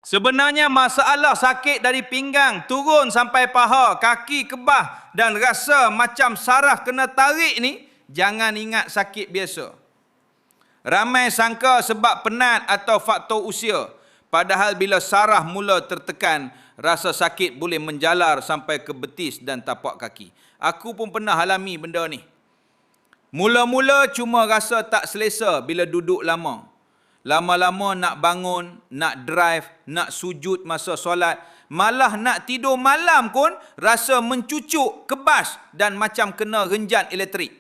Sebenarnya masalah sakit dari pinggang turun sampai paha, kaki kebah dan rasa macam saraf kena tarik ni, jangan ingat sakit biasa. Ramai sangka sebab penat atau faktor usia. Padahal bila saraf mula tertekan, rasa sakit boleh menjalar sampai ke betis dan tapak kaki. Aku pun pernah alami benda ni. Mula-mula cuma rasa tak selesa bila duduk lama. Lama-lama nak bangun, nak drive, nak sujud masa solat, malah nak tidur malam pun rasa mencucuk, kebas dan macam kena renjat elektrik.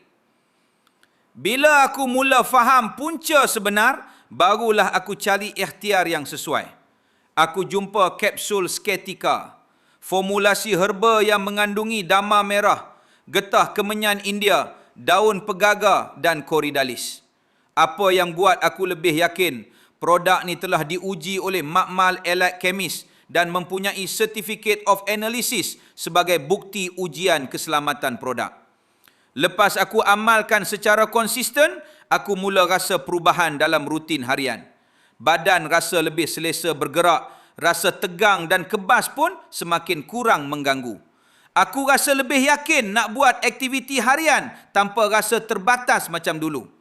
Bila aku mula faham punca sebenar, barulah aku cari ikhtiar yang sesuai. Aku jumpa kapsul Sketika, formulasi herba yang mengandungi dama merah, getah kemenyan India, daun pegaga dan koridalis. Apa yang buat aku lebih yakin, produk ni telah diuji oleh Makmal Allied Chemist dan mempunyai Certificate of Analysis sebagai bukti ujian keselamatan produk. Lepas aku amalkan secara konsisten, aku mula rasa perubahan dalam rutin harian. Badan rasa lebih selesa bergerak, rasa tegang dan kebas pun semakin kurang mengganggu. Aku rasa lebih yakin nak buat aktiviti harian tanpa rasa terbatas macam dulu.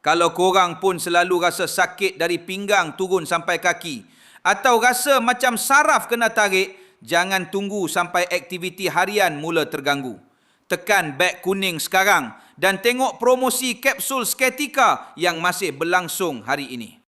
Kalau korang pun selalu rasa sakit dari pinggang turun sampai kaki, atau rasa macam saraf kena tarik, jangan tunggu sampai aktiviti harian mula terganggu. Tekan beg kuning sekarang dan tengok promosi kapsul Sketika yang masih berlangsung hari ini.